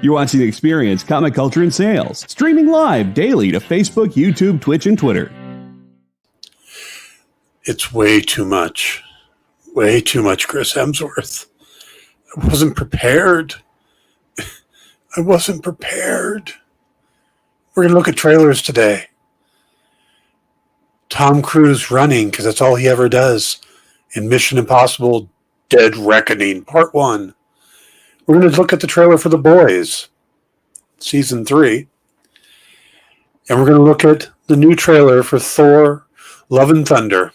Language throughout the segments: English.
You're watching The Experience, Comic Culture and Sales, streaming live daily to Facebook, YouTube, Twitch, and Twitter. It's way too much. Way too much Chris Hemsworth. I wasn't prepared. We're going to look at trailers today. Tom Cruise running, because that's all he ever does, in Mission Impossible Dead Reckoning, Part 1. We're going to look at the trailer for The Boys, Season 3. And we're going to look at the new trailer for Thor, Love and Thunder,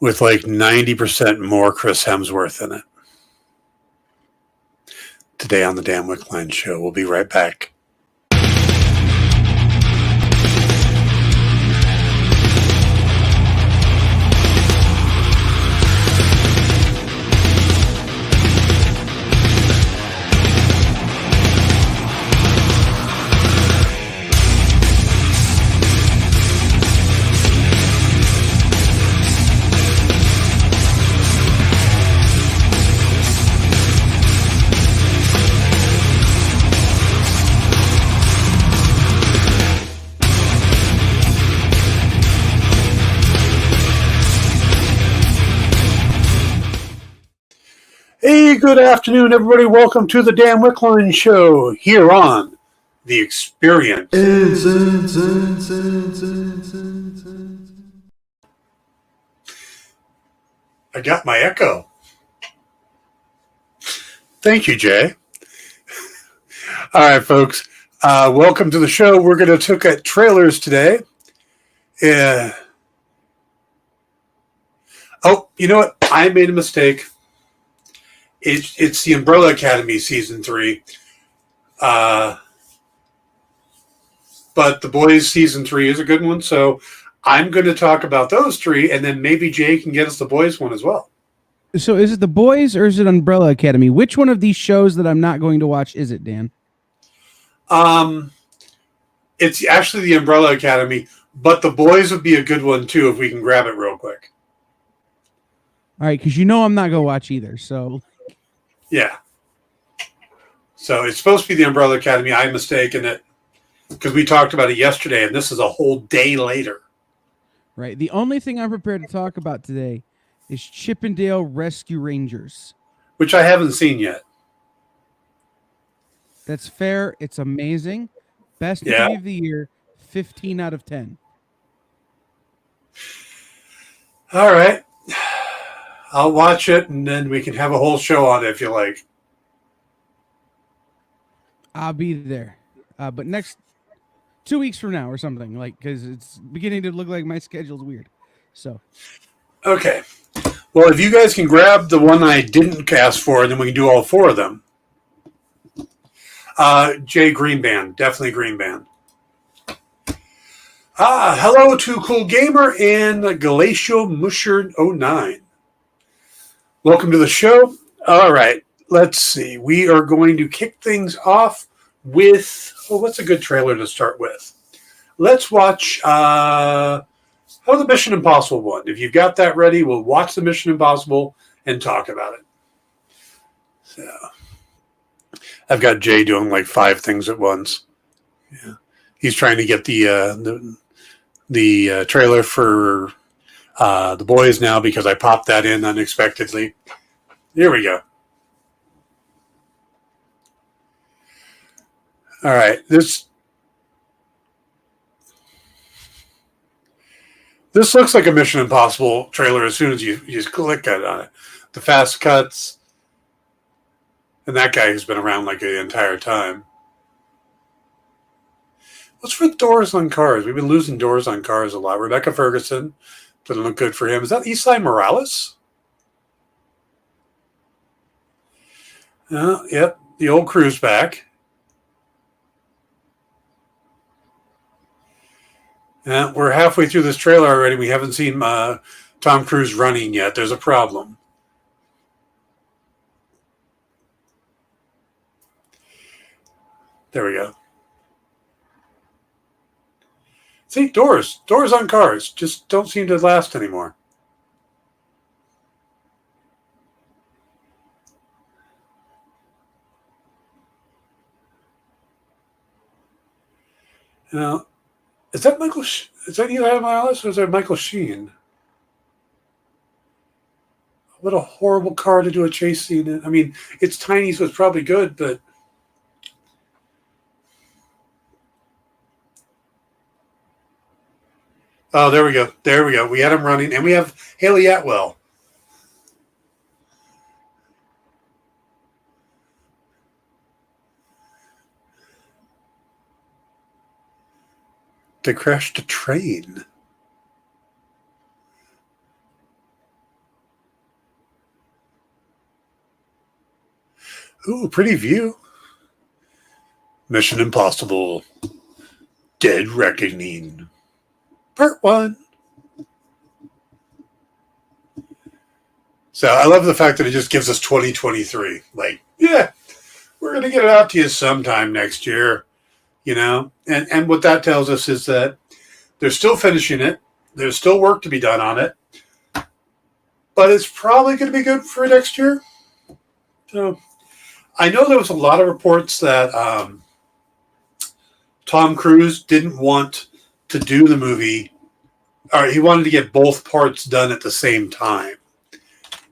with like 90% more Chris Hemsworth in it. Today on the Dan Wickline Show. We'll be right back. Hey, good afternoon, everybody. Welcome to the Dan Wickline Show here on The Experience. I got my echo. Thank you, Jay. All right, folks. Welcome to the show. We're going to look at trailers today. Oh, you know what? I made a mistake. It's the Umbrella Academy Season 3. But The Boys Season 3 is a good one, so I'm going to talk about those three, and then maybe Jay can get us The Boys one as well. So is it The Boys or is it Umbrella Academy? Which one of these shows that I'm not going to watch is it, Dan? It's actually the Umbrella Academy, but The Boys would be a good one, too, if we can grab it real quick. All right, because you know I'm not going to watch either, so... Yeah. So it's supposed to be the Umbrella Academy. I mistaken it because we talked about it yesterday, and this is a whole day later. Right. The only thing I'm prepared to talk about today is Chippendale Rescue Rangers. Which I haven't seen yet. That's fair. It's amazing. Best movie of the year, 15 out of 10. All right. I'll watch it, and then we can have a whole show on it if you like. I'll be there. But next 2 weeks from now or something, like, because it's beginning to look like my schedule's weird. So. Okay. Well, if you guys can grab the one I didn't cast for, then we can do all four of them. Jay, Green Band. Definitely Green Band. Hello to Cool Gamer and Galatio Musher 09. Welcome to the show. All right, let's see. We are going to kick things off with, what's a good trailer to start with? Let's watch the Mission Impossible one. If you've got that ready, we'll watch the Mission Impossible and talk about it. So, I've got Jay doing like 5 things at once. Yeah, he's trying to get the trailer for The Boys now because I popped that in unexpectedly. Here we go. All right. This looks like a Mission Impossible trailer as soon as you just click on it. The fast cuts. And that guy has been around like the entire time. What's with doors on cars? We've been losing doors on cars a lot. Rebecca Ferguson. Doesn't look good for him. Is that Esai Morales? Yep. The old crew's back. We're halfway through this trailer already. We haven't seen Tom Cruise running yet. There's a problem. There we go. See, doors on cars just don't seem to last anymore. Now, is that Michael? Is that Eli Morales or is that Michael Sheen? What a horrible car to do a chase scene in. I mean, it's tiny, so it's probably good, but oh, there we go. There we go. We had him running, and we have Haley Atwell. They crashed a train. Ooh, pretty view. Mission Impossible. Dead Reckoning. Part 1. So I love the fact that it just gives us 2023. Like, yeah, we're going to get it out to you sometime next year. You know? And what that tells us is that they're still finishing it. There's still work to be done on it. But it's probably going to be good for next year. So I know there was a lot of reports that Tom Cruise didn't want to do the movie, or he wanted to get both parts done at the same time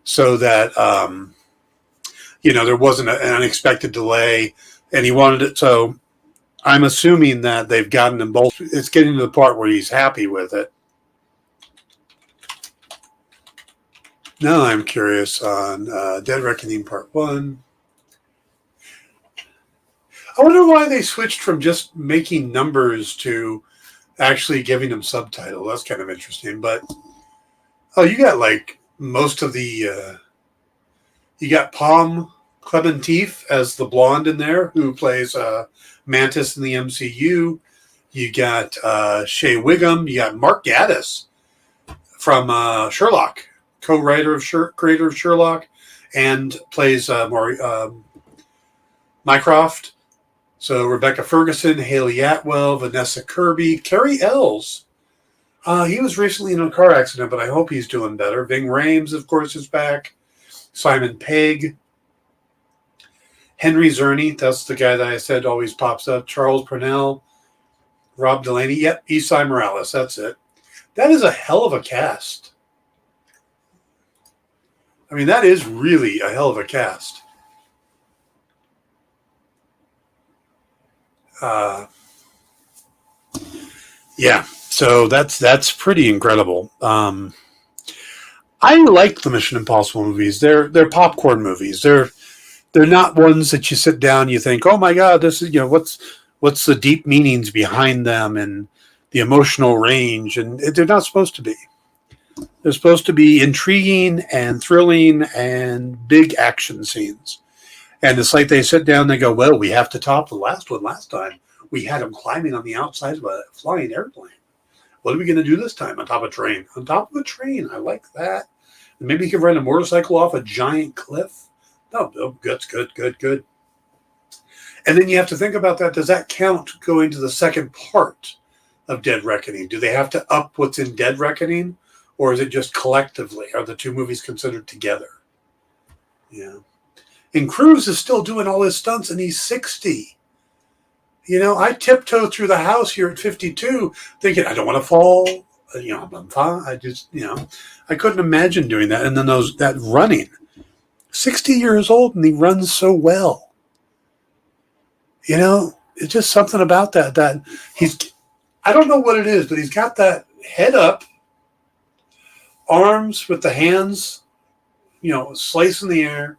so that, there wasn't an unexpected delay, and he wanted it. So I'm assuming that they've gotten them both. It's getting to the part where he's happy with it. Now I'm curious on Dead Reckoning Part 1. I wonder why they switched from just making numbers to actually giving them subtitles. That's kind of interesting. But, you got like most of the... you got Palm Clementif as the blonde in there who plays Mantis in the MCU. You got Shea Wiggum. You got Mark Gatiss from Sherlock, co-writer of creator of Sherlock, and plays Mycroft. So Rebecca Ferguson, Haley Atwell, Vanessa Kirby, Carrie Ells. He was recently in a car accident, but I hope he's doing better. Ving Rhames, of course, is back. Simon Pegg. Henry Czerny, that's the guy that I said always pops up. Charles Purnell. Rob Delaney. Yep, Esai Morales, that's it. That is a hell of a cast. I mean, that is really a hell of a cast. Yeah, so that's pretty incredible. I like the Mission Impossible movies. They're popcorn movies. They're not ones that you sit down and you think, oh my God, this is what's the deep meanings behind them and the emotional range, and they're not supposed to be. They're supposed to be intriguing and thrilling and big action scenes. And it's like they sit down and they go, well, we have to top the last one. Last time we had him climbing on the outside of a flying airplane. What are we going to do this time? On top of a train. On top of a train. I like that. And maybe you can ride a motorcycle off a giant cliff. No, that's good. And then you have to think about that. Does that count going to the second part of Dead Reckoning? Do they have to up what's in Dead Reckoning? Or is it just collectively? Are the two movies considered together? Yeah. And Cruise is still doing all his stunts, and he's 60. I tiptoe through the house here at 52 thinking, I don't want to fall. I'm fine. I couldn't imagine doing that. And then that running. 60 years old, and he runs so well. It's just something about that I don't know what it is, but he's got that head up, arms with the hands, slice in the air,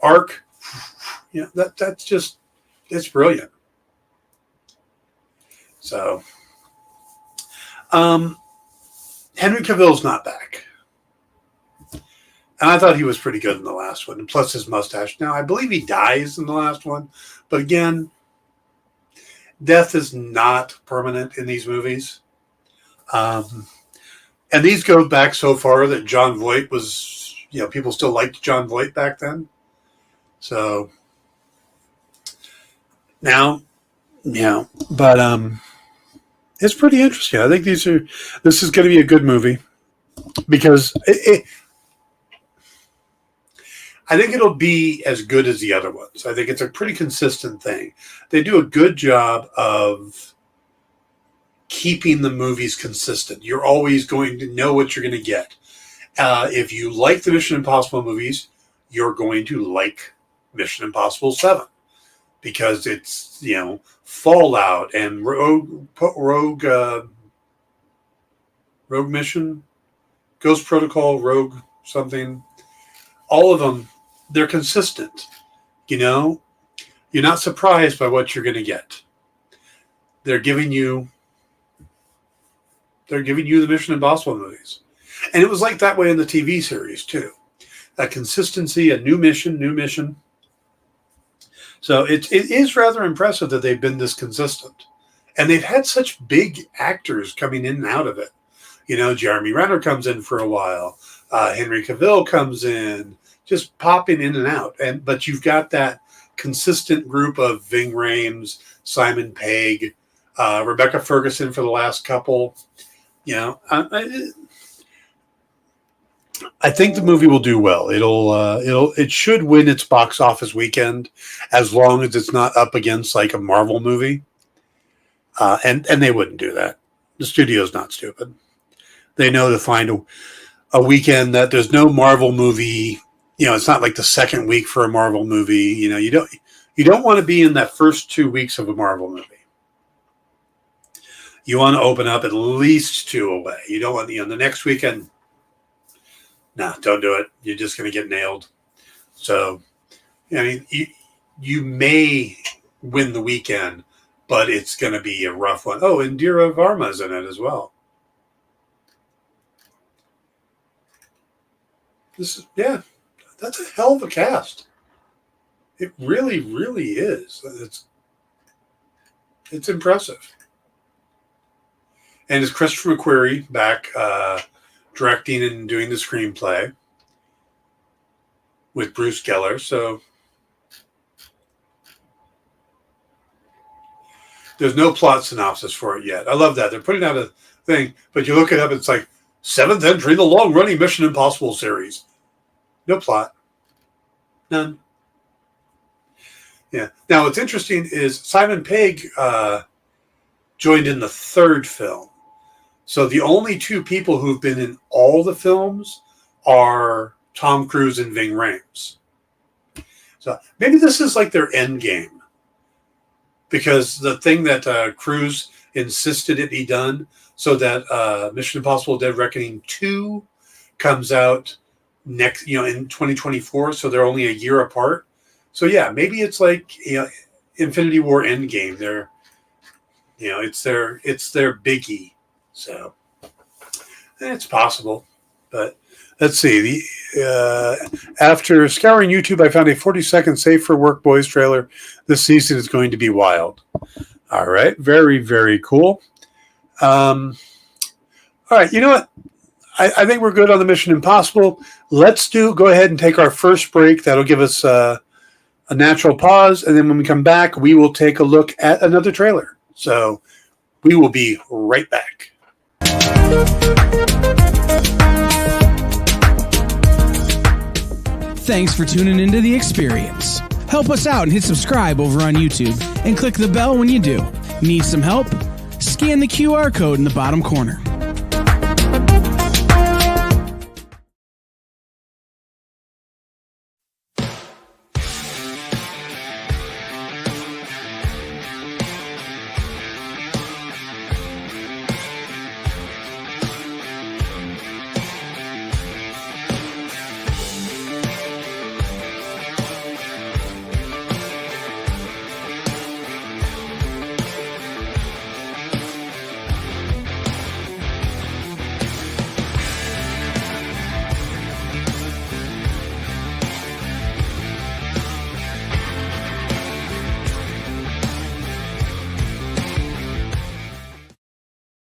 arc. That's just, it's brilliant. So, Henry Cavill's not back. And I thought he was pretty good in the last one, and plus his mustache. Now, I believe he dies in the last one, but again, death is not permanent in these movies. And these go back so far that John Voight was, people still liked John Voight back then. So, now, but it's pretty interesting. I think this is going to be a good movie because I think it'll be as good as the other ones. I think it's a pretty consistent thing. They do a good job of keeping the movies consistent. You're always going to know what you're going to get. If you like the Mission Impossible movies, you're going to like Mission Impossible 7 because it's, Fallout and Rogue Mission, Ghost Protocol, Rogue something. All of them, they're consistent. You're not surprised by what you're going to get. They're giving you the Mission Impossible movies. And it was like that way in the TV series, too. That consistency, a new mission. So it is rather impressive that they've been this consistent. And they've had such big actors coming in and out of it. Jeremy Renner comes in for a while. Henry Cavill comes in, just popping in and out. But you've got that consistent group of Ving Rhames, Simon Pegg, Rebecca Ferguson for the last couple. I think the movie will do well. It should win its box office weekend, as long as it's not up against like a Marvel movie. And they wouldn't do that. The studio's not stupid. They know to find a weekend that there's no Marvel movie. It's not like the second week for a Marvel movie. You don't want to be in that first 2 weeks of a Marvel movie. You want to open up at least 2 away. You don't want, the next weekend. No, don't do it. You're just going to get nailed. So, you may win the weekend, but it's going to be a rough one. Oh, Indira Varma's in it as well. That's a hell of a cast. It really, really is. It's impressive. And it's Christopher McQuarrie back directing and doing the screenplay with Bruce Geller. So there's no plot synopsis for it yet. I love that. They're putting out a thing, but you look it up, it's like 7th entry in the long-running Mission Impossible series. No plot. None. Yeah. Now, what's interesting is Simon Pegg joined in the 3rd film. So the only 2 people who've been in all the films are Tom Cruise and Ving Rhames. So maybe this is like their end game. Because the thing that Cruise insisted it be done so that Mission Impossible Dead Reckoning 2 comes out next, in 2024. So they're only a year apart. So yeah, maybe it's like, Infinity War Endgame. They're, it's their biggie. So it's possible, but let's see. After scouring YouTube, I found a 40-second Safe for Work Boys trailer. This season is going to be wild. All right. Very, very cool. All right. You know what? I think we're good on the Mission Impossible. Let's go ahead and take our first break. That'll give us a natural pause. And then when we come back, we will take a look at another trailer. So we will be right back. Thanks for tuning into The Experience. Help us out and hit subscribe over on YouTube and click the bell when you do. Need some help? Scan the QR code in the bottom corner.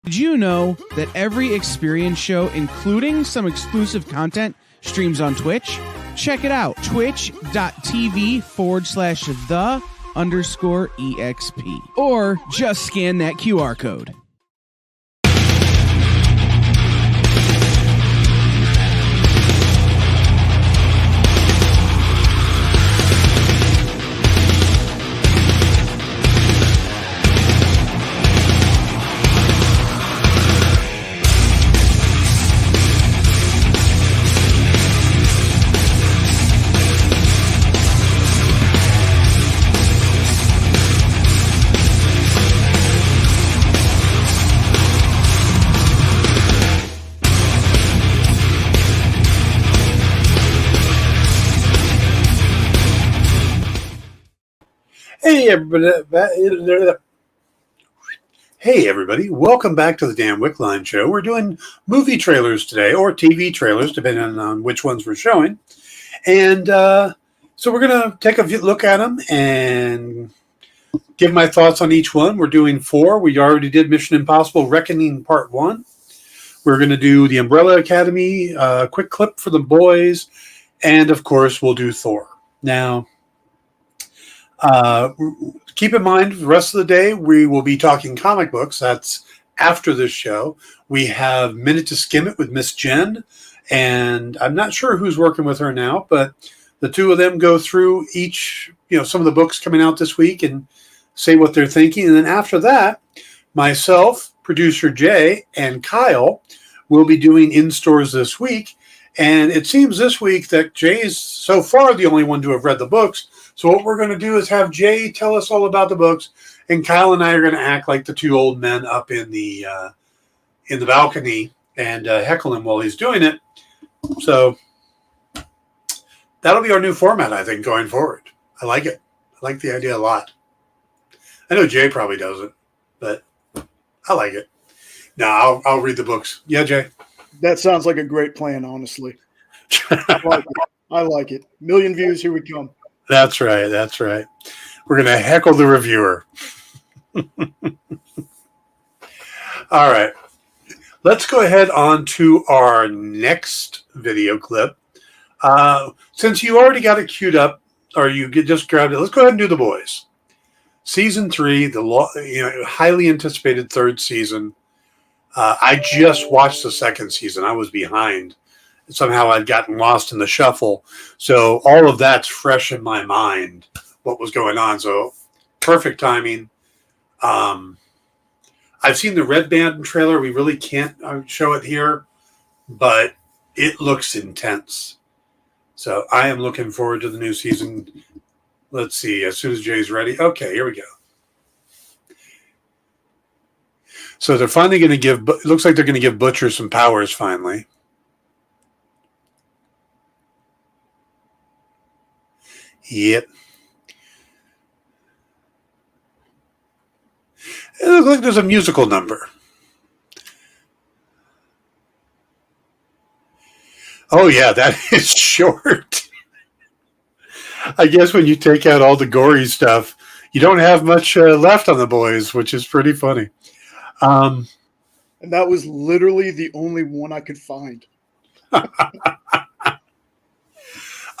Did you know that every Experience show, including some exclusive content, streams on Twitch? Check it out, twitch.tv/the_EXP. Or just scan that QR code. Hey, everybody. Hey, everybody. Welcome back to the Dan Wickline Show. We're doing movie trailers today, or TV trailers, depending on which ones we're showing. And so we're going to take a look at them and give my thoughts on each one. We're doing 4. We already did Mission Impossible Reckoning Part 1. We're going to do the Umbrella Academy, quick clip for the boys, and, of course, we'll do Thor. Now, keep in mind, the rest of the day, we will be talking comic books. That's after this show. We have Minute to Skim It with Miss Jen, and I'm not sure who's working with her now, but the two of them go through each, some of the books coming out this week and say what they're thinking. And then after that, myself, producer Jay, and Kyle will be doing in-stores this week. And it seems this week that Jay's so far the only one to have read the books. So what we're going to do is have Jay tell us all about the books, and Kyle and I are going to act like the two old men up in the balcony and heckle him while he's doing it. So that'll be our new format, I think, going forward. I like it. I like the idea a lot. I know Jay probably doesn't, but I like it. No, I'll read the books. Yeah, Jay? That sounds like a great plan, honestly. I like it. Million views, here we come. That's right. That's right. We're going to heckle the reviewer. All right. Let's go ahead on to our next video clip. Since you already got it queued up, or you just grabbed it, let's go ahead and do The Boys. Season 3, the highly anticipated 3rd season. I just watched the 2nd season. I was behind. Somehow I'd gotten lost in the shuffle. So all of that's fresh in my mind, what was going on. So perfect timing. I've seen the Red Band trailer. We really can't show it here, but it looks intense. So I am looking forward to the new season. Let's see, as soon as Jay's ready. Okay, here we go. So they're finally going to give, it looks like they're going to give Butcher some powers finally. Yep. It looks like there's a musical number. Oh, yeah, that is short. I guess when you take out all the gory stuff, you don't have much left on The Boys, which is pretty funny. And that was literally the only one I could find.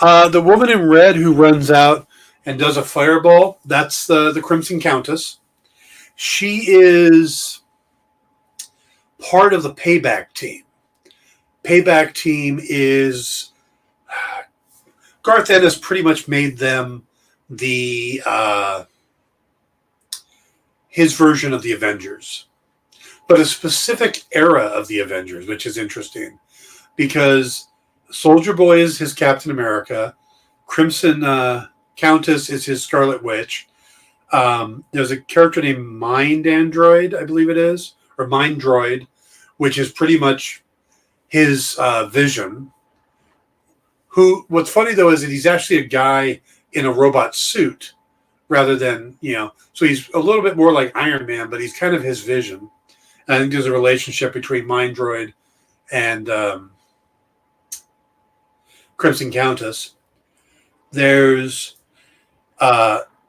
The woman in red who runs out and does a fireball, that's the Crimson Countess. She is part of the Payback team. Payback team is... Garth Ennis pretty much made them the his version of the Avengers. But a specific era of the Avengers, which is interesting. Because Soldier Boy is his Captain America. Crimson Countess is his Scarlet Witch. There's a character named Mind Android, I believe it is, or Mind Droid, which is pretty much his Vision. What's funny, though, is that he's actually a guy in a robot suit rather than, so he's a little bit more like Iron Man, but he's kind of his Vision. And I think there's a relationship between Mind Droid and Crimson Countess. There's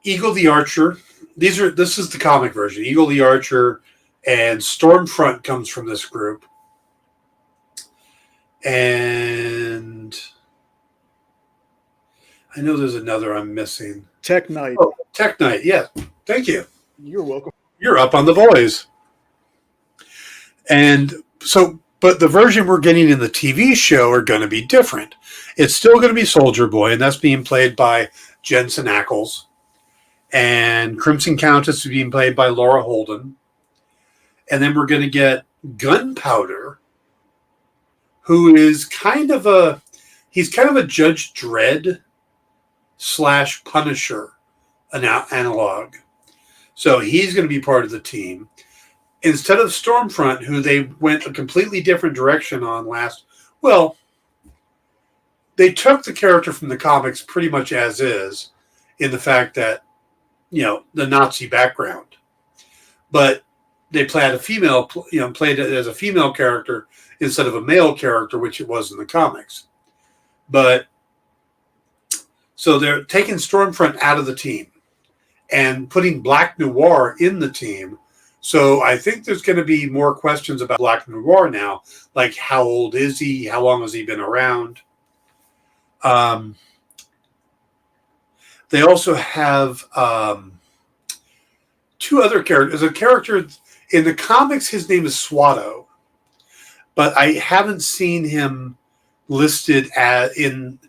Eagle the Archer. This is the comic version. Eagle the Archer and Stormfront comes from this group. And I know there's another I'm missing. Tech Knight. Oh, Tech Knight, yeah. Thank you. You're welcome. You're up on The Boys. And so, but the version we're getting in the TV show are going to be different. It's still going to be Soldier Boy, and that's being played by Jensen Ackles. And Crimson Countess is being played by Laura Holden. And then we're going to get Gunpowder, who is kind of a Judge Dredd / Punisher analog. So he's going to be part of the team. Instead of Stormfront, who they went a completely different direction on they took the character from the comics pretty much as is, in the fact that the Nazi background. But they played played it as a female character instead of a male character, which it was in the comics. But so they're taking Stormfront out of the team and putting Black Noir in the team. So I think there's going to be more questions about Black Noir now, like how old is he? How long has he been around? They also have two other characters. A character in the comics, his name is Swatto, but I haven't seen him listed in.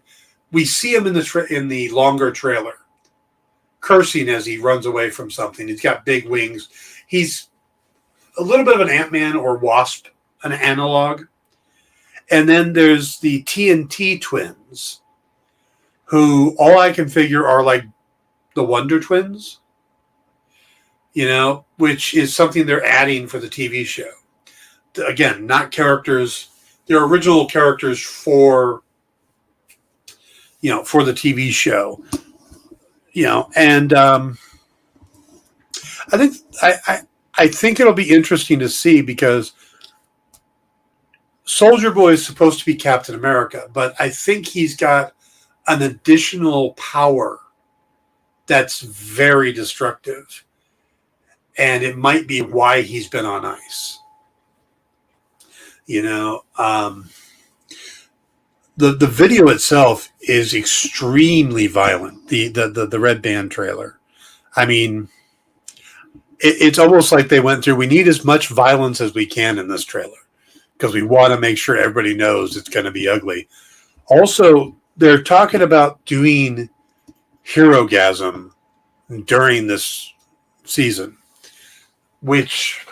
We see him in the longer trailer, cursing as he runs away from something. He's got big wings. He's a little bit of an Ant-Man or Wasp, an analog. And then there's the TNT twins, who all I can figure are like the Wonder Twins, which is something they're adding for the TV show. Again, not characters. They're original characters for the TV show. And I think it'll be interesting to see, because Soldier Boy is supposed to be Captain America, but I think he's got an additional power that's very destructive, and it might be why he's been on ice. The video itself is extremely violent. The Red Band trailer. I mean, it's almost like they went through, we need as much violence as we can in this trailer because we want to make sure everybody knows it's going to be ugly. Also, they're talking about doing Herogasm during this season, which,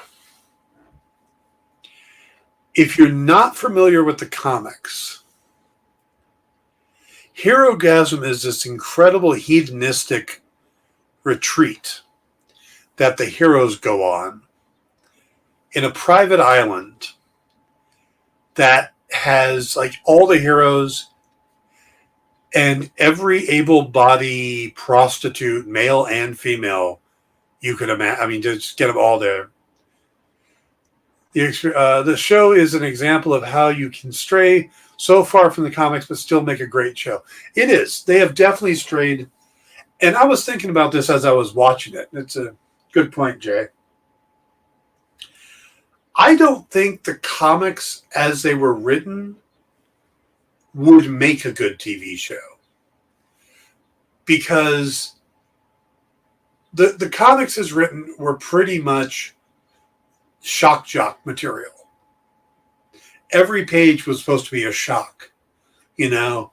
if you're not familiar with the comics, Herogasm is this incredible hedonistic retreat that the heroes go on in a private island that has like all the heroes and every able-bodied prostitute, male and female, you could imagine. I mean, just get them all there. The show is an example of how you can stray so far from the comics but still make a great show. It is. They have definitely strayed. And I was thinking about this as I was watching it. It's a good point, Jay. I don't think the comics as they were written would make a good TV show, because the comics as written were pretty much shock jock material. Every page was supposed to be a shock, Terror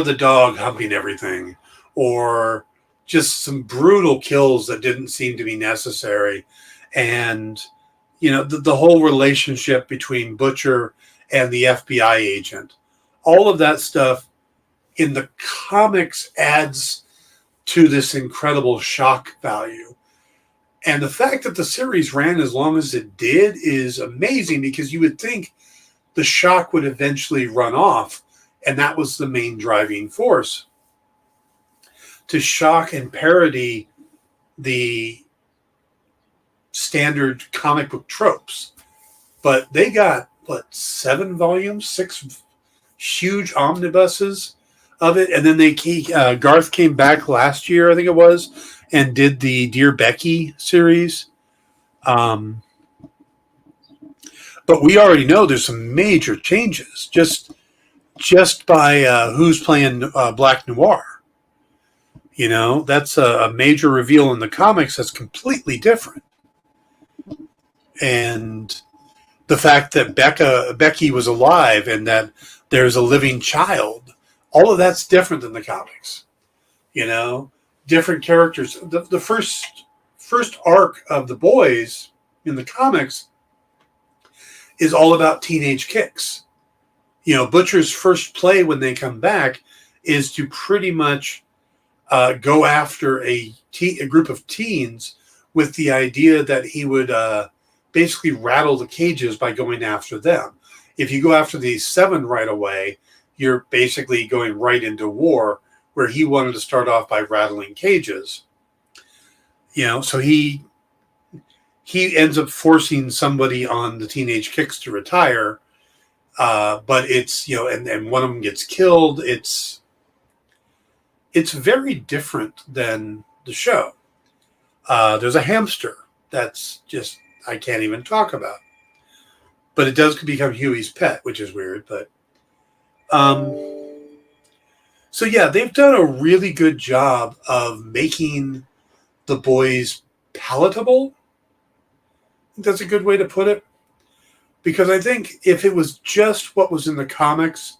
the dog humping everything, or just some brutal kills that didn't seem to be necessary. And, the whole relationship between Butcher and the FBI agent, all of that stuff in the comics adds to this incredible shock value. And the fact that the series ran as long as it did is amazing, because you would think the shock would eventually run off. And that was the main driving force, to shock and parody the standard comic book tropes. But they got, 7 volumes, 6 huge omnibuses of it. And then Garth came back last year, I think it was, and did the Dear Becky series. But we already know there's some major changes just by who's playing Black Noir. That's a major reveal in the comics that's completely different. And the fact that Becky was alive and that there's a living child, all of that's different than the comics. Different characters. The first arc of the boys in the comics is all about teenage kicks. Butcher's first play when they come back is to pretty much go after a group of teens with the idea that he would basically rattle the cages by going after them. If you go after these 7 right away, you're basically going right into war where he wanted to start off by rattling cages. So he ends up forcing somebody on the Teenage Kicks to retire, but it's and one of them gets killed. It's very different than the show. There's a hamster that's just I can't even talk about, but it does become Huey's pet, which is weird. But so yeah, they've done a really good job of making the boys palatable. I think that's a good way to put it. Because I think if it was just what was in the comics,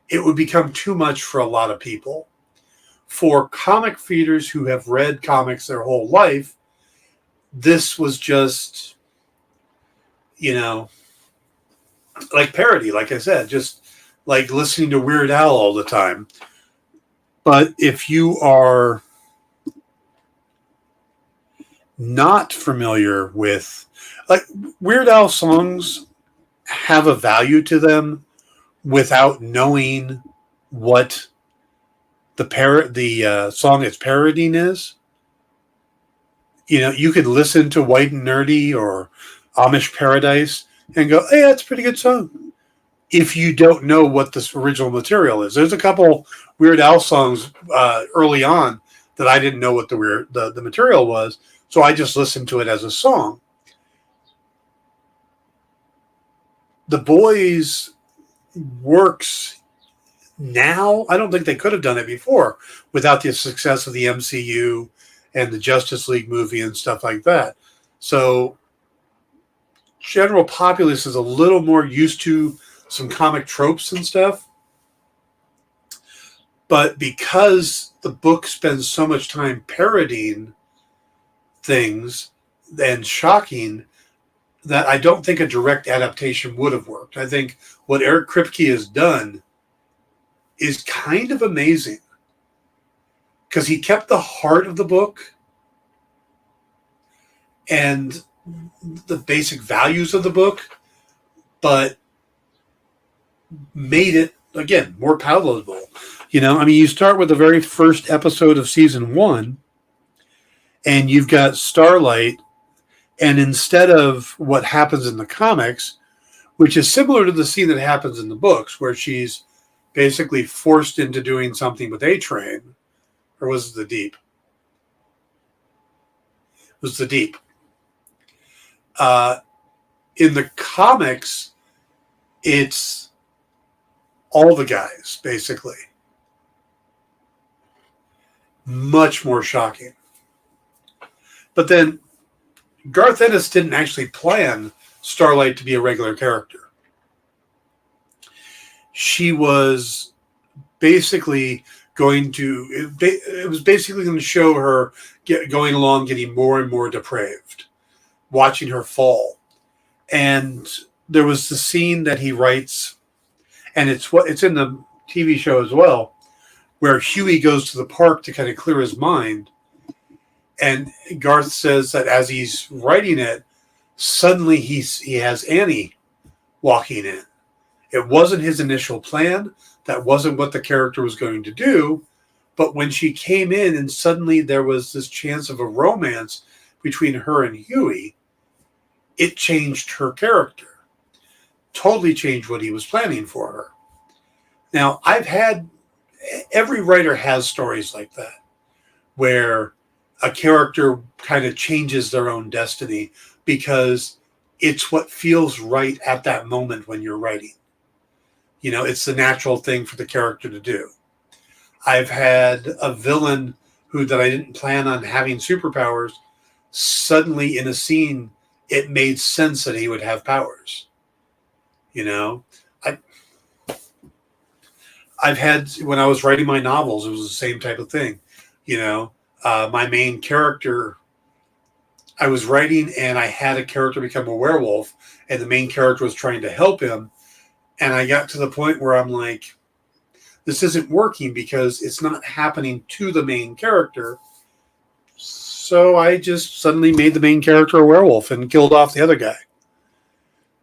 it would become too much for a lot of people. For comic readers who have read comics their whole life, this was just, like parody, like I said, just like listening to Weird Al all the time. But if you are not familiar with, like, Weird Al songs have a value to them without knowing what the song it's parodying is. You could listen to White and Nerdy or Amish Paradise and go, hey, that's a pretty good song. If you don't know what this original material is. There's a couple Weird Al songs early on that I didn't know what the material was, so I just listened to it as a song. The Boys works now. I don't think they could have done it before without the success of the MCU and the Justice League movie and stuff like that. So general populace is a little more used to some comic tropes and stuff. But because the book spends so much time parodying things and shocking, that I don't think a direct adaptation would have worked. I think what Eric Kripke has done is kind of amazing because he kept the heart of the book and the basic values of the book, but made it, again, more palatable. You start with the very first episode of season 1, and you've got Starlight, and instead of what happens in the comics, which is similar to the scene that happens in the books, where she's basically forced into doing something with A-Train, or was it the Deep? It was the Deep. In the comics, it's all the guys, basically. Much more shocking. But then Garth Ennis didn't actually plan Starlight to be a regular character. She was basically going to, it was basically going to show her going along, getting more and more depraved, watching her fall. And there was the scene that he writes, and it's in the TV show as well, where Huey goes to the park to kind of clear his mind. And Garth says that as he's writing it, suddenly he has Annie walking in. It wasn't his initial plan. That wasn't what the character was going to do. But when she came in and suddenly there was this chance of a romance between her and Huey, it changed her character. Totally changed what he was planning for her. Now, every writer has stories like that, where a character kind of changes their own destiny because it's what feels right at that moment when you're writing. It's the natural thing for the character to do. I've had a villain that I didn't plan on having superpowers. Suddenly in a scene, it made sense that he would have powers. I've had, when I was writing my novels, it was the same type of thing. My main character, I was writing and I had a character become a werewolf and the main character was trying to help him. And I got to the point where I'm like, this isn't working because it's not happening to the main character. So I just suddenly made the main character a werewolf and killed off the other guy.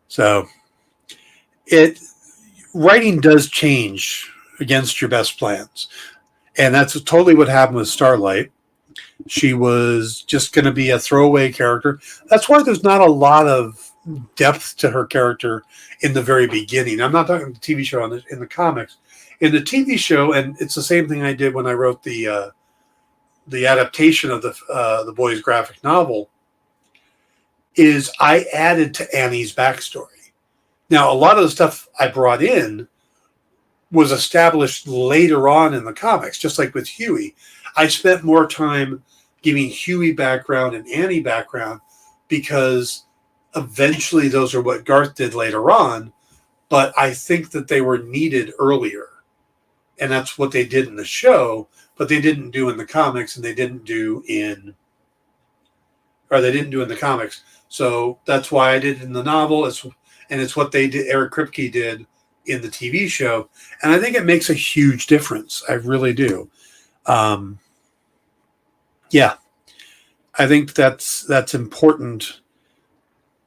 So writing does change against your best plans. And that's totally what happened with Starlight. She was just going to be a throwaway character. That's why there's not a lot of depth to her character in the very beginning. I'm not talking the TV show in the comics. In the TV show, and it's the same thing I did when I wrote the adaptation of the boys' graphic novel, is I added to Annie's backstory. Now, a lot of the stuff I brought in was established later on in the comics, just like with Huey. I spent more time giving Huey background and Annie background because eventually those are what Garth did later on, but I think that they were needed earlier. And that's what they did in the show, but they didn't do in the comics, and they didn't do in the comics. So that's why I did it in the novel. It's what they did. Eric Kripke did in the TV show. And I think it makes a huge difference. I really do. Yeah, I think that's important,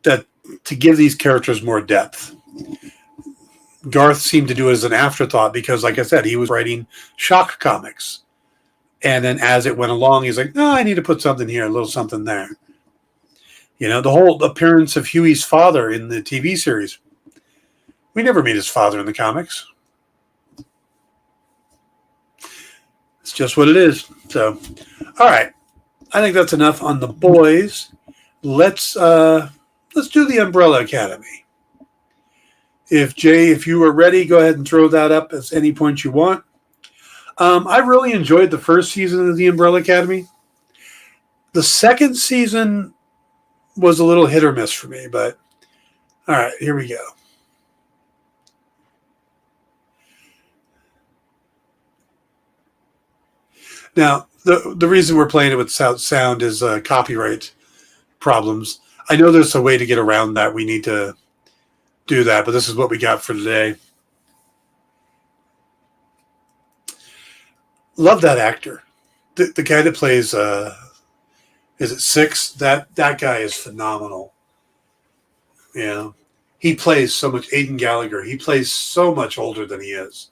that to give these characters more depth. Garth seemed to do it as an afterthought because, like I said, he was writing Shock comics. And then as it went along, he's like, no, I need to put something here, a little something there. You know, the whole appearance of Huey's father in the TV series. We never meet his father in the comics. It's just what it is. So, all right. I think that's enough on the boys. Let's do the Umbrella Academy. If you are ready, go ahead and throw that up at any point you want. I really enjoyed the first season of the Umbrella Academy. The second season was a little hit or miss for me, but all right, here we go. Now, the reason we're playing it with sound is copyright problems. I know there's a way to get around that. We need to do that, but this is what we got for today. Love that actor. The guy that plays, is it Six? That guy is phenomenal. Yeah. He plays so much. Aidan Gallagher. He plays so much older than he is.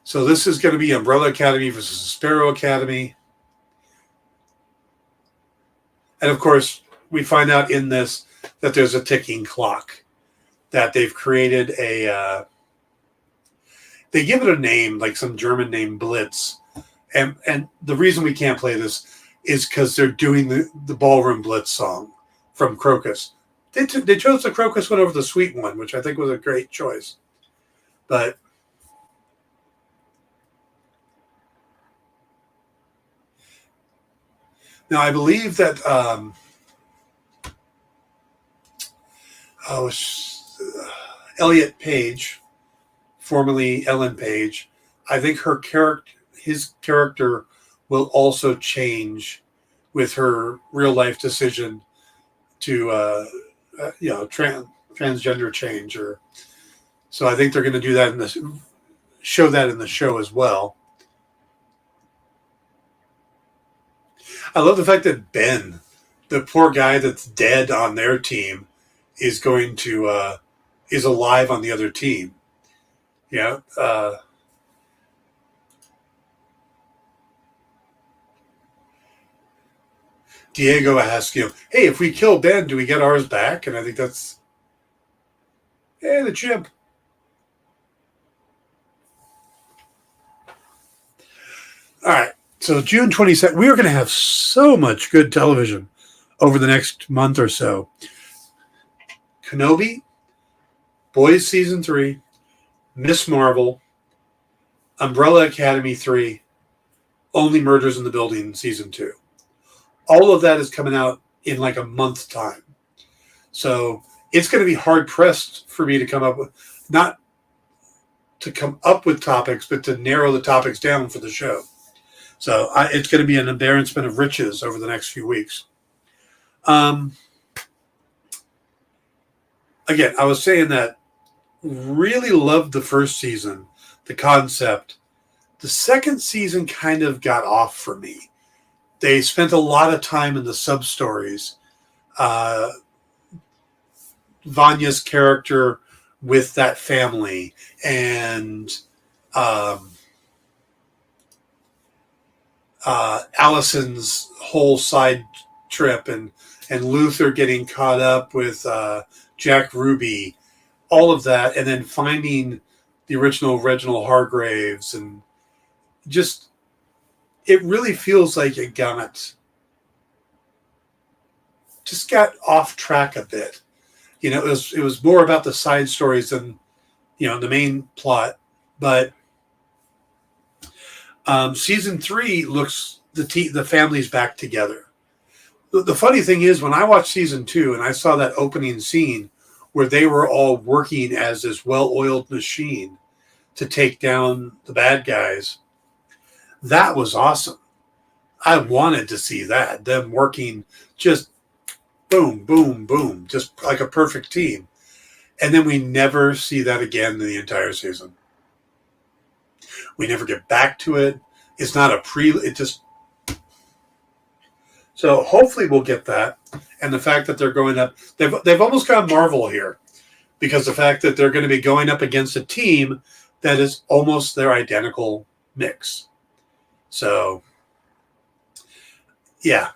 So this is going to be Umbrella Academy versus Sparrow Academy. And of course, we find out in this that there's a ticking clock, that they've created they give it a name, like some German name, Blitz. And the reason we can't play this is because they're doing the Ballroom Blitz song from Crocus. They chose the Crocus one over the Sweet one, which I think was a great choice. But now I believe that Elliot Page, formerly Ellen Page, I think his character will also change with her real life decision to transgender change. So I think they're going to do that in the show as well. I love the fact that Ben, the poor guy that's dead on their team, is going to is alive on the other team. Yeah. Diego asks, hey, if we kill Ben, do we get ours back? And I think that's, hey, the chimp. All right. So June 22nd, we are going to have so much good television over the next month or so. Kenobi, Boys Season 3, Miss Marvel, Umbrella Academy 3, Only Murders in the Building Season 2. All of that is coming out in like a month's time. So it's going to be hard-pressed for me to come up with, not to come up with topics, but to narrow the topics down for the show. So it's going to be an embarrassment of riches over the next few weeks. Again, I was saying that really loved the first season, the concept. The second season kind of got off for me. They spent a lot of time in the sub-stories. Vanya's character with that family and Allison's whole side trip and Luther getting caught up with Jack Ruby, all of that, and then finding the original Reginald Hargraves, and just it really feels like it just got off track a bit. You know, it was more about the side stories than, you know, the main plot. But season 3 looks the family's back together. The funny thing is, when I watched season 2 and I saw that opening scene where they were all working as this well-oiled machine to take down the bad guys, that was awesome. I wanted to see that, them working just boom, boom, boom, just like a perfect team. And then we never see that again in the entire season. We never get back to it. It's not so hopefully we'll get that. And the fact that they're going up, they've almost got Marvel here, because the fact that they're going to be going up against a team that is almost their identical mix. So, yeah.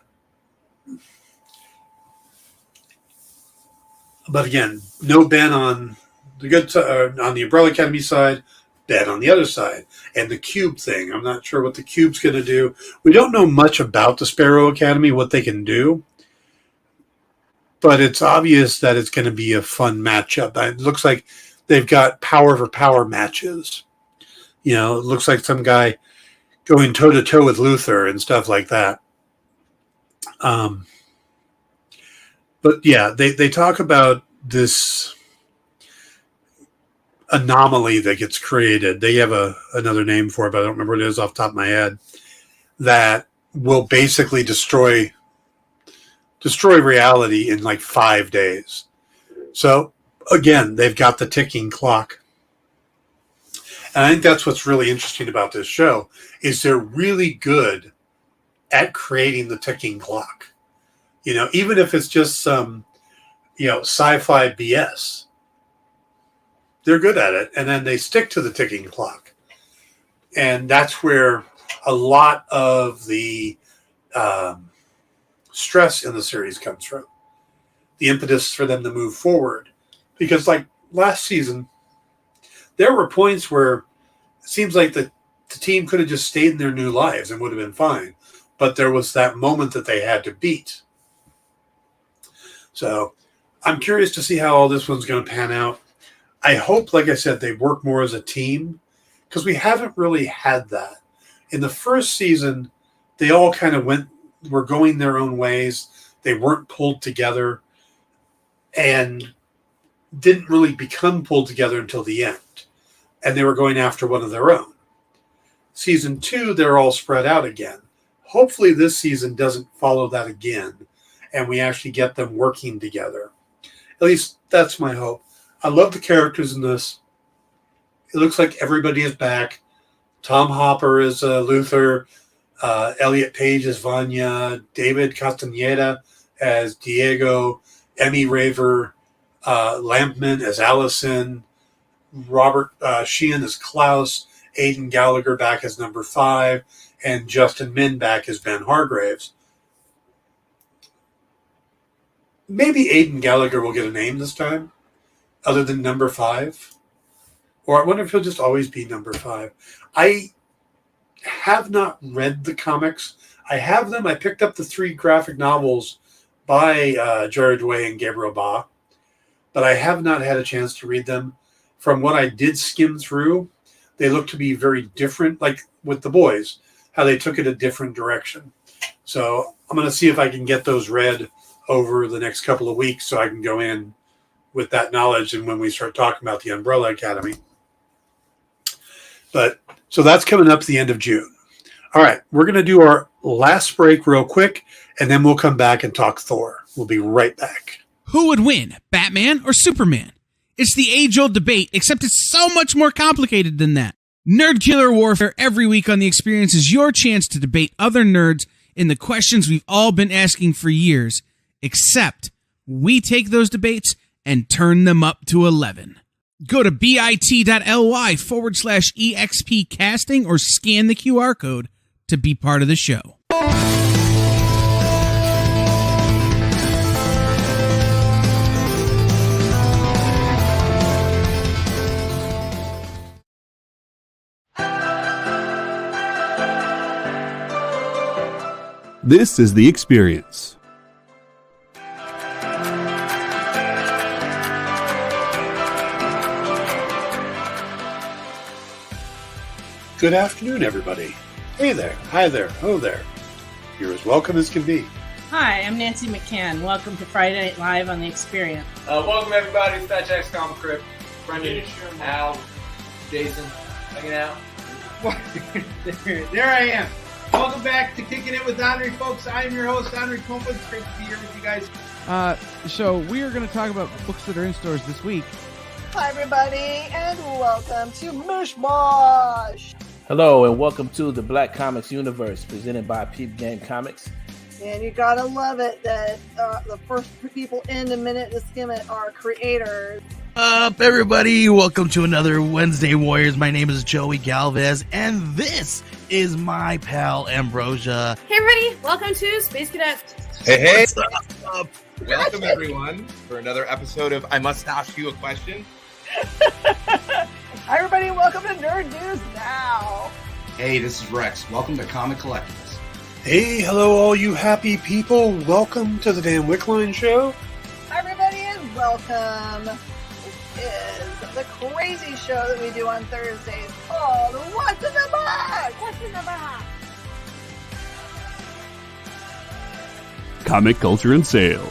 But again, no Ben on on the Umbrella Academy side, Ben on the other side. And the Cube thing, I'm not sure what the Cube's going to do. We don't know much about the Sparrow Academy, what they can do. But it's obvious that it's going to be a fun matchup. It looks like they've got power for power matches. You know, it looks like some guy going toe-to-toe with Luther and stuff like that. But yeah, they talk about this anomaly that gets created. They have another name for it, but I don't remember what it is off the top of my head, that will basically destroy reality in like 5 days. So again, they've got the ticking clock. And I think that's what's really interesting about this show, is they're really good at creating the ticking clock. You know, even if it's just some, sci-fi BS, they're good at it. And then they stick to the ticking clock. And that's where a lot of the stress in the series comes from. The impetus for them to move forward. Because like last season, there were points where it seems like the team could have just stayed in their new lives and would have been fine. But there was that moment that they had to beat. So I'm curious to see how all this one's going to pan out. I hope, like I said, they work more as a team, because we haven't really had that. In the first season, they all kind of were going their own ways. They weren't pulled together and didn't really become pulled together until the end. And they were going after one of their own. Season 2, they're all spread out again. Hopefully this season doesn't follow that again, and we actually get them working together. At least that's my hope. I love the characters in this. It looks like everybody is back. Tom Hopper is Luther. Elliot Page as Vanya. David Castaneda as Diego. Emmy Raver. Lampman as Allison. Robert Sheehan as Klaus. Aidan Gallagher back as number 5. And Justin Min back as Ben Hargraves. Maybe Aidan Gallagher will get a name this time, other than number 5. Or I wonder if he'll just always be number 5. I have not read the comics. I have them. I picked up the 3 graphic novels by Jared Way and Gabriel Ba, but I have not had a chance to read them. From what I did skim through, they look to be very different, like with the boys, how they took it a different direction. So I'm going to see if I can get those read over the next couple of weeks so I can go in with that knowledge and when we start talking about the Umbrella Academy. But so that's coming up at the end of June. All right, we're going to do our last break real quick, and then we'll come back and talk Thor. We'll be right back. Who would win, Batman or Superman? It's the age-old debate, except it's so much more complicated than that. Nerd Killer Warfare every week on The Experience is your chance to debate other nerds in the questions we've all been asking for years, except we take those debates and turn them up to 11. Go to bit.ly/EXP casting or scan the QR code to be part of the show. This is The Experience. Good afternoon, everybody. Hey there. Hi there. Hello there. You're as welcome as can be. Hi, I'm Nancy McCann. Welcome to Friday Night Live on The Experience. Welcome, everybody. It's Fat Jack's Comic Crypt. Brendan, Al, Jason, hanging out. There I am. Welcome back to Kicking It with Henry, folks. I am your host, Henry Copeland. It's great to be here with you guys. So we are going to talk about books that are in stores this week. Hi, everybody, and welcome to Mishmash. Hello, and welcome to the Black Comics Universe, presented by Peep Game Comics. And you gotta love it that the first people in a minute to skim it are creators. Up, everybody! Welcome to another Wednesday Warriors. My name is Joey Galvez, and this is my pal Ambrosia. Hey, everybody! Welcome to Space Cadet. Hey! What's up? Welcome, everyone, for another episode of I Must Ask You a Question. Hi, everybody! Welcome to Nerd News Now. Hey, this is Rex. Welcome to Comic Collectibles. Hey, hello, all you happy people. Welcome to the damn Wickline show. Hi, everybody, and welcome. This is the crazy show that we do on Thursdays called What's in the Box? What's in the Box? Comic culture and sales.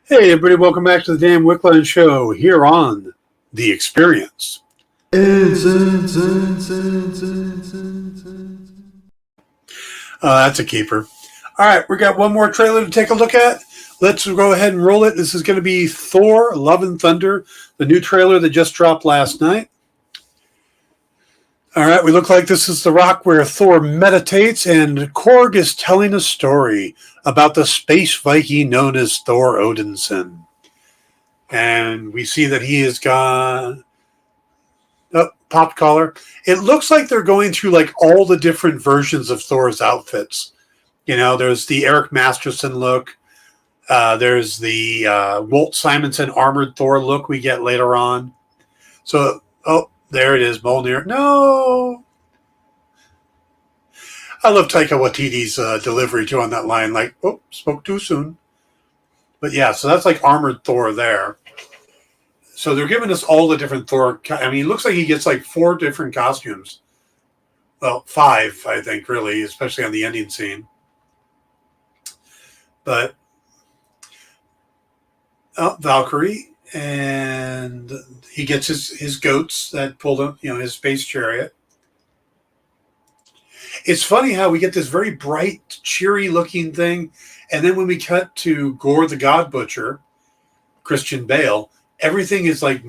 Hey, everybody, welcome back to the damn Wickline show here on The Experience. That's a keeper. All right, we got one more trailer to take a look at. Let's go ahead and roll it. This is going to be Thor, Love and Thunder, the new trailer that just dropped last night. All right, we look like this is the rock where Thor meditates, and Korg is telling a story about the space Viking known as Thor Odinson. And we see that he has gone... Oh, pop collar. It looks like they're going through like all the different versions of Thor's outfits. You know, there's the Eric Masterson look. There's the Walt Simonson armored Thor look we get later on. So, oh, there it is, Mjolnir. No! I love Taika Waititi's delivery, too, on that line. Like, oh, spoke too soon. But yeah, so that's like armored Thor there. So they're giving us all the different Thor. I mean, it looks like he gets like 4 different costumes. Well, 5, I think, really, especially on the ending scene. But, oh, Valkyrie. And he gets his goats that pulled him, you know, his space chariot. It's funny how we get this very bright, cheery looking thing. And then when we cut to Gore the God Butcher, Christian Bale, everything is like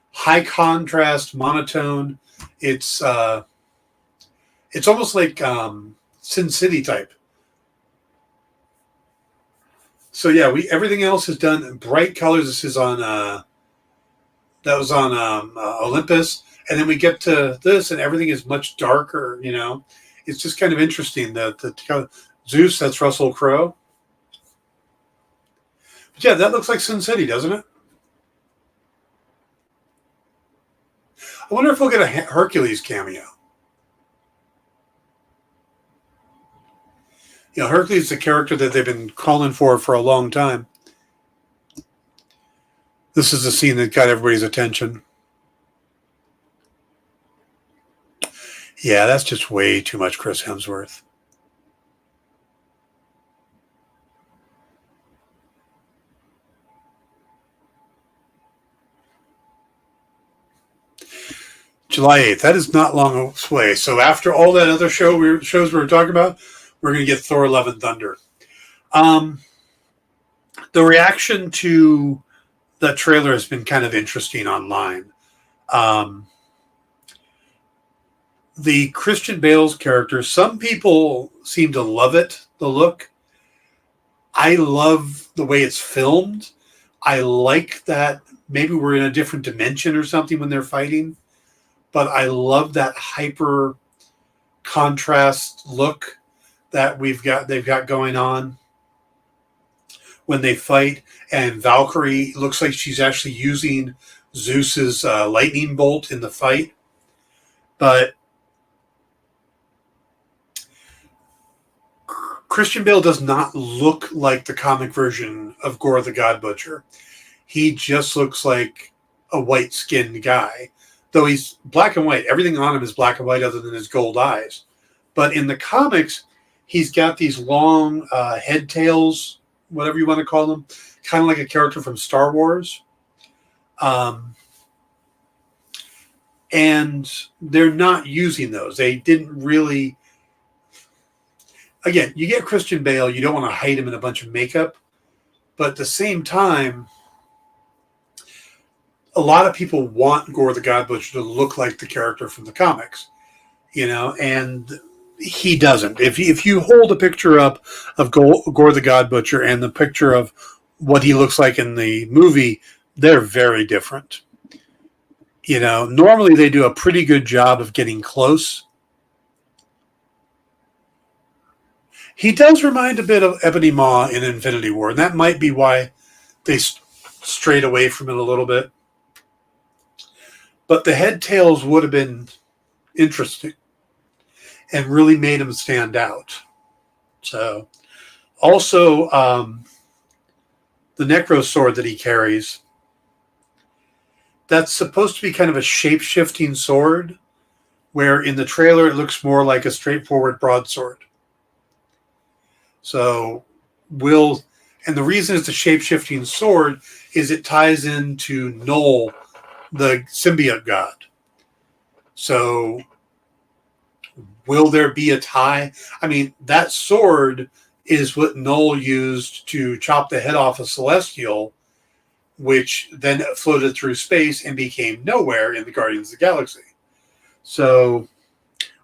high contrast, monotone. It's almost like Sin City type. So yeah, everything else is done bright colors. This is on that was on Olympus. And then we get to this, and everything is much darker. It's just kind of interesting that Zeus. That's Russell Crowe. But yeah, that looks like Sin City, doesn't it? I wonder if we'll get a Hercules cameo. Hercules is a character that they've been calling for a long time. This is the scene that got everybody's attention. Yeah, that's just way too much Chris Hemsworth. July 8th. That is not long away. So after all that other shows we were talking about, we're going to get Thor: Love and Thunder. The reaction to the trailer has been kind of interesting online. The Christian Bale's character, some people seem to love it, the look. I love the way it's filmed. I like that maybe we're in a different dimension or something when they're fighting. But I love that hyper contrast look that they've got going on when they fight. And Valkyrie looks like she's actually using Zeus's lightning bolt in the fight. But Christian Bale does not look like the comic version of Gore the God Butcher. He just looks like a white-skinned guy. Though he's black and white. Everything on him is black and white other than his gold eyes. But in the comics, he's got these long head tails, whatever you want to call them, kind of like a character from Star Wars. And they're not using those. They didn't really... Again, you get Christian Bale, you don't want to hide him in a bunch of makeup. But at the same time, a lot of people want Gore the God Butcher to look like the character from the comics, and he doesn't. If you hold a picture up of Gore the God Butcher and the picture of what he looks like in the movie, they're very different. Normally they do a pretty good job of getting close. He does remind a bit of Ebony Maw in Infinity War, and that might be why they strayed away from it a little bit. But the head tails would have been interesting and really made him stand out. So, also, the Necro sword that he carries, that's supposed to be kind of a shape-shifting sword, where in the trailer it looks more like a straightforward broadsword. So, and the reason it's a shape-shifting sword is it ties into Null, the symbiote god. So, will there be a tie? I mean, that sword is what Null used to chop the head off of Celestial, which then floated through space and became Nowhere in the Guardians of the Galaxy. So,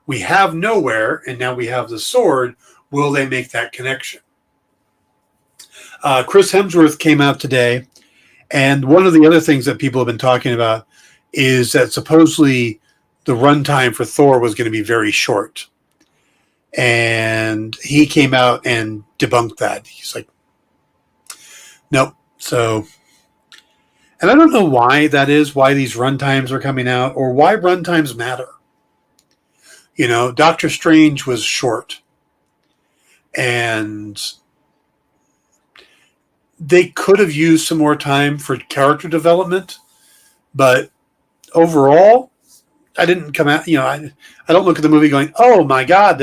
we have Nowhere, and now we have the sword. Will they make that connection? Chris Hemsworth came out today, and one of the other things that people have been talking about is that supposedly the runtime for Thor was going to be very short. And he came out and debunked that. He's like, nope. So, and I don't know why that is, why these runtimes are coming out, or why runtimes matter. Doctor Strange was short. And they could have used some more time for character development, but overall, I didn't come out, I don't look at the movie going, oh my God,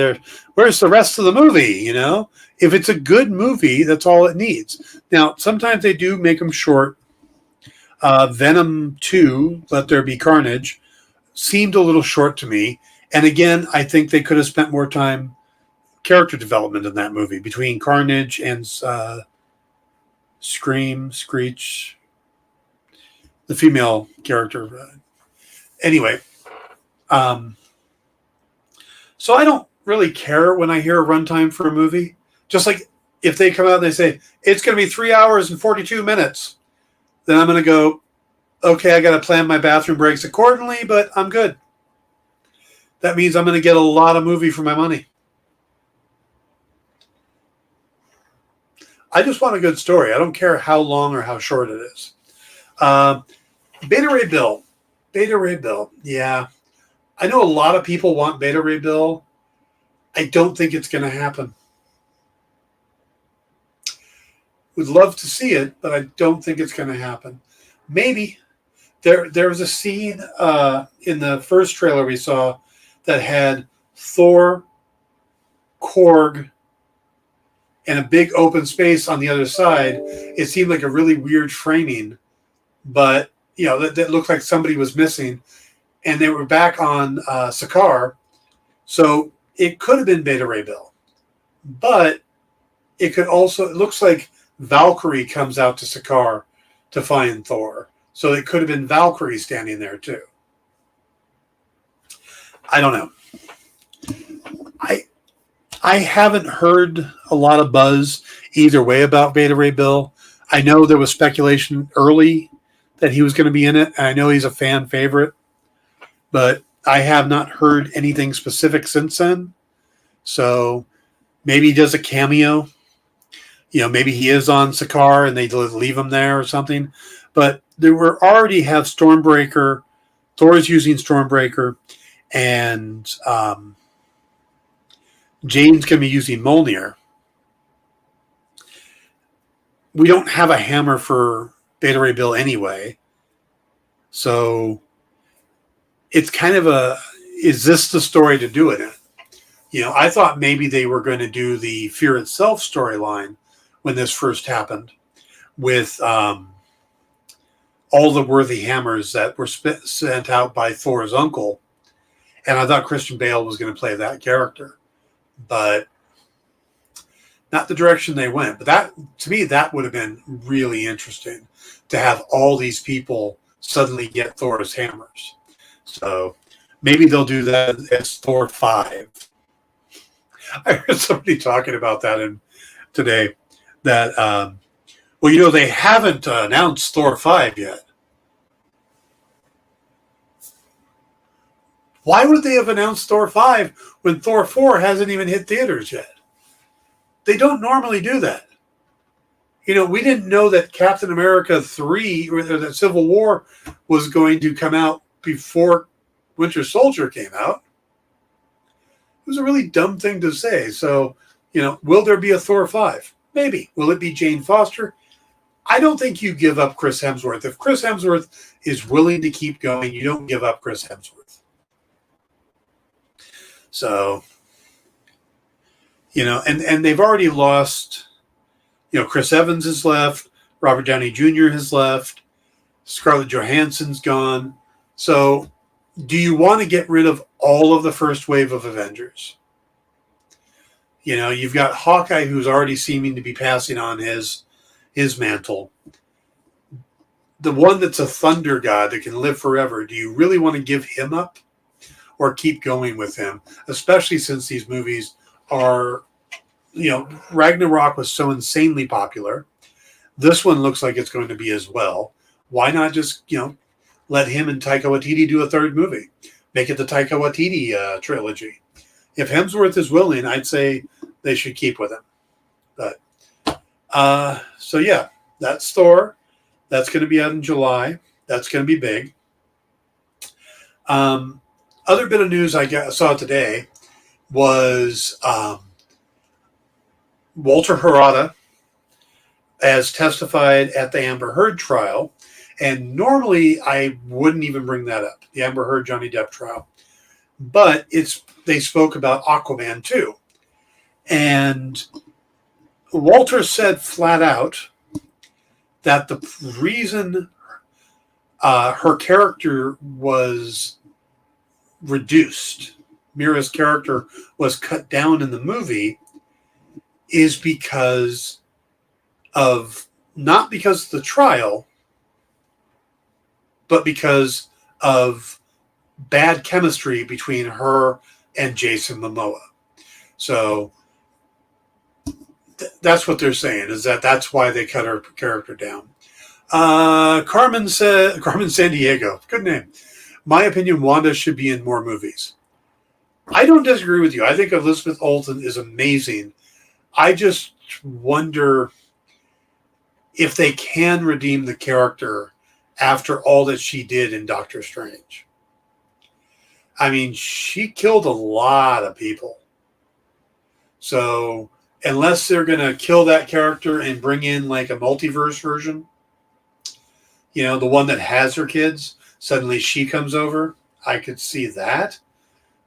where's the rest of the movie? If it's a good movie, that's all it needs. Now, sometimes they do make them short. Venom 2, Let There Be Carnage, seemed a little short to me. And again, I think they could have spent more time character development in that movie between Carnage and Screech, the female character. Anyway, so I don't really care when I hear a runtime for a movie. Just like if they come out and they say, it's going to be 3 hours and 42 minutes, then I'm going to go, okay, I got to plan my bathroom breaks accordingly, but I'm good. That means I'm going to get a lot of movie for my money. I just want a good story. I don't care how long or how short it is. Beta Ray Bill. Beta Ray Bill. Yeah. I know a lot of people want Beta Ray Bill. I don't think it's going to happen. Would love to see it, but I don't think it's going to happen. Maybe. There was a scene in the first trailer we saw that had Thor, Korg, and a big open space on the other side. It seemed like a really weird framing, but that looked like somebody was missing, and they were back on Sakaar, so it could have been Beta Ray Bill, but it could also. It looks like Valkyrie comes out to Sakaar to find Thor, so it could have been Valkyrie standing there too. I don't know. I haven't heard a lot of buzz either way about Beta Ray Bill. I know there was speculation early that he was going to be in it, and I know he's a fan favorite, but I have not heard anything specific since then. So maybe he does a cameo. Maybe he is on Sakaar and they leave him there or something. But there were already have Stormbreaker. Thor's using Stormbreaker, and Jane's going to be using Mjolnir. We don't have a hammer for Beta Ray Bill anyway. So it's kind of is this the story to do it in? I thought maybe they were going to do the Fear Itself storyline when this first happened with all the worthy hammers that were sent out by Thor's uncle. And I thought Christian Bale was going to play that character. But not the direction they went. But that, to me, that would have been really interesting to have all these people suddenly get Thor's hammers. So maybe they'll do that as Thor 5. I heard somebody talking about that today. That they haven't announced Thor 5 yet. Why would they have announced Thor 5 when Thor 4 hasn't even hit theaters yet? They don't normally do that. We didn't know that Captain America 3 or that Civil War was going to come out before Winter Soldier came out. It was a really dumb thing to say. So, will there be a Thor 5? Maybe. Will it be Jane Foster? I don't think you give up Chris Hemsworth. If Chris Hemsworth is willing to keep going, you don't give up Chris Hemsworth. So, and they've already lost, Chris Evans has left, Robert Downey Jr. has left, Scarlett Johansson's gone. So, do you want to get rid of all of the first wave of Avengers? You've got Hawkeye, who's already seeming to be passing on his mantle. The one that's a thunder god that can live forever, do you really want to give him up or keep going with him? Especially since these movies are, Ragnarok was so insanely popular. This one looks like it's going to be as well. Why not just, let him and Taika Waititi do a third movie? Make it the Taika Waititi trilogy. If Hemsworth is willing, I'd say they should keep with him. But so yeah, that's Thor. That's going to be out in July. That's going to be big. Other bit of news I saw today was Walter Harada has testified at the Amber Heard trial. And normally I wouldn't even bring that up, the Amber Heard Johnny Depp trial. But they spoke about Aquaman 2. And Walter said flat out that the reason her character was reduced, Mira's character was cut down in the movie, is because of, not because of the trial, but because of bad chemistry between her and Jason Momoa. So that's what they're saying, is that's why they cut her character down. Carmen San Diego. Good name. My opinion, Wanda should be in more movies. I don't disagree with you. I think Elizabeth Olsen is amazing. I just wonder if they can redeem the character after all that she did in Doctor Strange. I mean, she killed a lot of people. So unless they're going to kill that character and bring in like a multiverse version, the one that has her kids, suddenly she comes over, I could see that.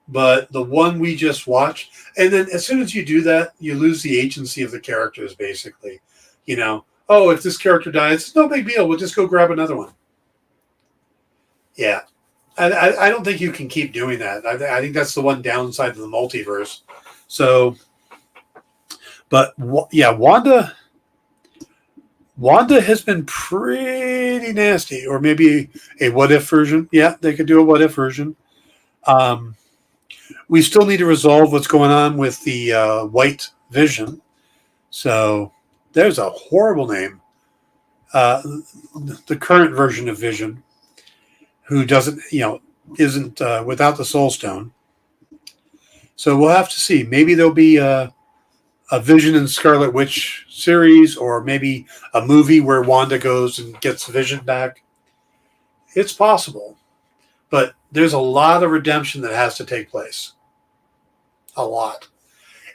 But the one we just watched, and then as soon as you do that, you lose the agency of the characters, basically. Oh, if this character dies, it's no big deal. We'll just go grab another one. Yeah. I don't think you can keep doing that. I think that's the one downside of the multiverse. So, but yeah, Wanda has been pretty nasty, or maybe a what if version. Yeah, they could do a what if version. We still need to resolve what's going on with the White Vision. So there's a horrible name. The current version of Vision, who doesn't, isn't without the Soul Stone. So we'll have to see. Maybe there'll be a Vision and Scarlet Witch series, or maybe a movie where Wanda goes and gets Vision back. It's possible. But there's a lot of redemption that has to take place. A lot.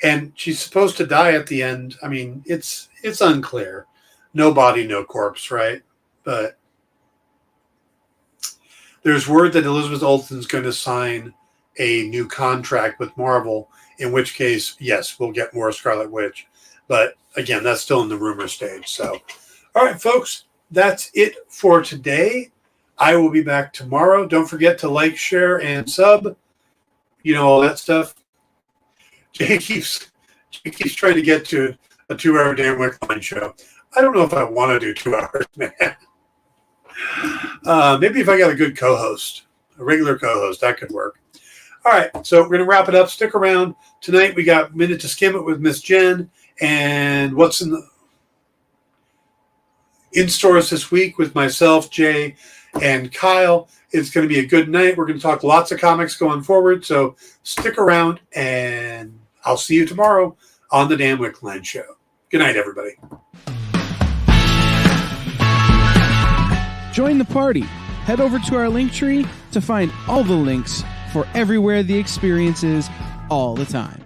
And she's supposed to die at the end. I mean, it's unclear. No body, no corpse, right? But there's word that Elizabeth Olsen's going to sign a new contract with Marvel, in which case, yes, we'll get more Scarlet Witch. But again, that's still in the rumor stage. So, all right, folks, that's it for today. I will be back tomorrow. Don't forget to like, share, and sub. All that stuff. Jay keeps trying to get to a 2-hour Dan Wickline show. I don't know if I want to do 2 hours, man. Maybe if I got a good co-host, a regular co-host, that could work. All right, so we're going to wrap it up. Stick around. Tonight we got Minute to Skim It with Miss Jen, and what's in stores this week with myself, Jay, and Kyle. It's going to be a good night. We're going to talk lots of comics going forward, so stick around, and I'll see you tomorrow on the Dan Wickline Show. Good night, everybody. Join the party. Head over to our link tree to find all the links for everywhere the experience is all the time.